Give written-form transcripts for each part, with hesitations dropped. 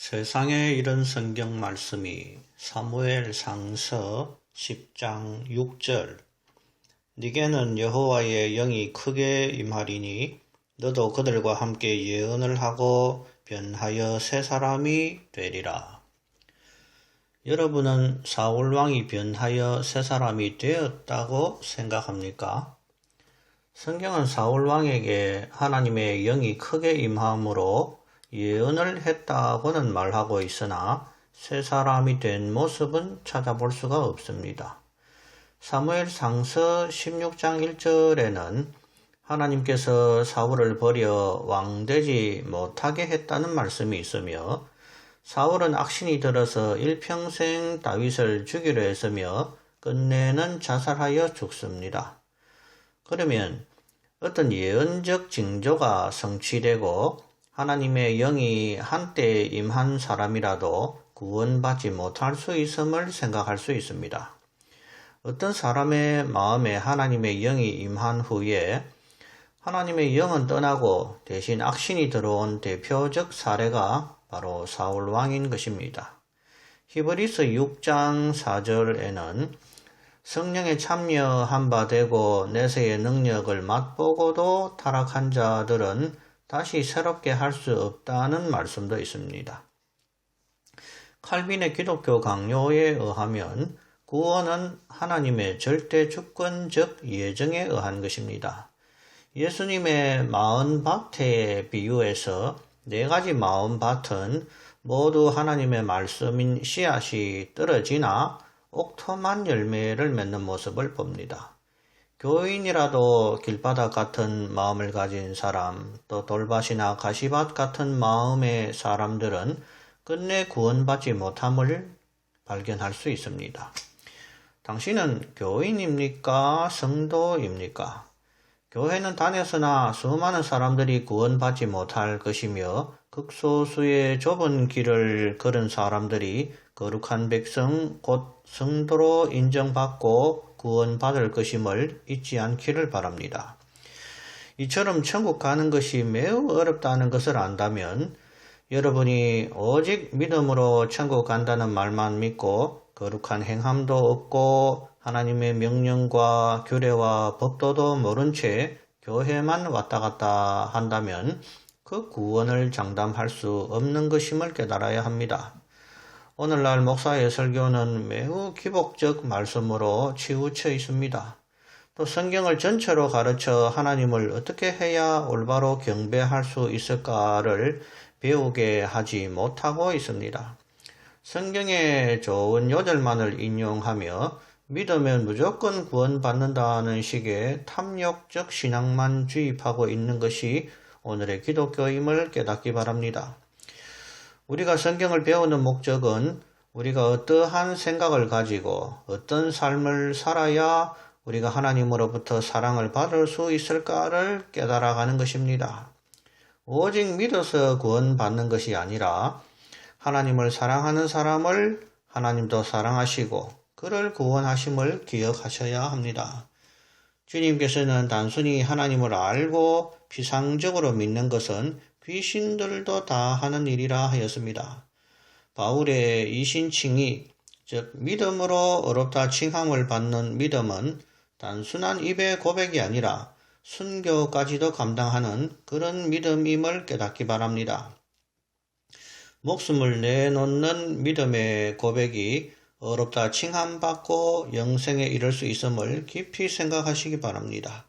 세상에 이런 성경 말씀이 사무엘상서 10장 6절 네게는 여호와의 영이 크게 임하리니 너도 그들과 함께 예언을 하고 변하여 새 사람이 되리라. 여러분은 사울 왕이 변하여 새 사람이 되었다고 생각합니까? 성경은 사울 왕에게 하나님의 영이 크게 임함으로 예언을 했다고는 말하고 있으나 새 사람이 된 모습은 찾아볼 수가 없습니다. 사무엘상서 16장 1절에는 하나님께서 사울을 버려 왕되지 못하게 했다는 말씀이 있으며 사울은 악신이 들어서 일평생 다윗을 죽이려 했으며 끝내는 자살하여 죽습니다. 그러면 어떤 예언적 징조가 성취되고 하나님의 영이 한때 임한 사람이라도 구원받지 못할 수 있음을 생각할 수 있습니다. 어떤 사람의 마음에 하나님의 영이 임한 후에 하나님의 영은 떠나고 대신 악신이 들어온 대표적 사례가 바로 사울 왕인 것입니다. 히브리서 6장 4절에는 성령에 참여한 바 되고 내세의 능력을 맛보고도 타락한 자들은 다시 새롭게 할 수 없다는 말씀도 있습니다. 칼빈의 기독교 강요에 의하면 구원은 하나님의 절대 주권적 예정에 의한 것입니다. 예수님의 마흔밭의 비유에서 4가지 마흔밭은 모두 하나님의 말씀인 씨앗이 떨어지나 옥토만 열매를 맺는 모습을 봅니다. 교인이라도 길바닥 같은 마음을 가진 사람, 또 돌밭이나 가시밭 같은 마음의 사람들은 끝내 구원받지 못함을 발견할 수 있습니다. 당신은 교인입니까? 성도입니까? 교회는 다녔으나 수많은 사람들이 구원받지 못할 것이며 극소수의 좁은 길을 걸은 사람들이 거룩한 백성 곧 성도로 인정받고 구원받을 것임을 잊지 않기를 바랍니다. 이처럼 천국 가는 것이 매우 어렵다는 것을 안다면 여러분이 오직 믿음으로 천국 간다는 말만 믿고 거룩한 행함도 없고 하나님의 명령과 규례와 법도도 모른 채 교회만 왔다 갔다 한다면 그 구원을 장담할 수 없는 것임을 깨달아야 합니다. 오늘날 목사의 설교는 매우 기복적 말씀으로 치우쳐 있습니다. 또 성경을 전체로 가르쳐 하나님을 어떻게 해야 올바로 경배할 수 있을까를 배우게 하지 못하고 있습니다. 성경의 좋은 요절만을 인용하며 믿으면 무조건 구원받는다는 식의 탐욕적 신앙만 주입하고 있는 것이 오늘의 기독교임을 깨닫기 바랍니다. 우리가 성경을 배우는 목적은 우리가 어떠한 생각을 가지고 어떤 삶을 살아야 우리가 하나님으로부터 사랑을 받을 수 있을까를 깨달아가는 것입니다. 오직 믿어서 구원받는 것이 아니라 하나님을 사랑하는 사람을 하나님도 사랑하시고 그를 구원하심을 기억하셔야 합니다. 주님께서는 단순히 하나님을 알고 피상적으로 믿는 것은 귀신들도 다 하는 일이라 하였습니다. 바울의 이신칭의, 즉 믿음으로 어렵다 칭함을 받는 믿음은 단순한 입의 고백이 아니라 순교까지도 감당하는 그런 믿음임을 깨닫기 바랍니다. 목숨을 내놓는 믿음의 고백이 어렵다 칭함받고 영생에 이를 수 있음을 깊이 생각하시기 바랍니다.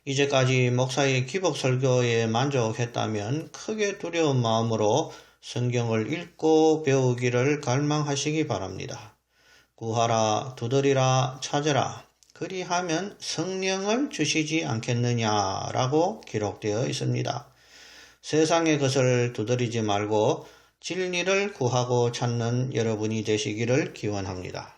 이제까지 목사의 기복 설교에 만족했다면 크게 두려운 마음으로 성경을 읽고 배우기를 갈망하시기 바랍니다. 구하라, 두드리라, 찾으라. 그리하면 성령을 주시지 않겠느냐라고 기록되어 있습니다. 세상의 것을 두드리지 말고 진리를 구하고 찾는 여러분이 되시기를 기원합니다.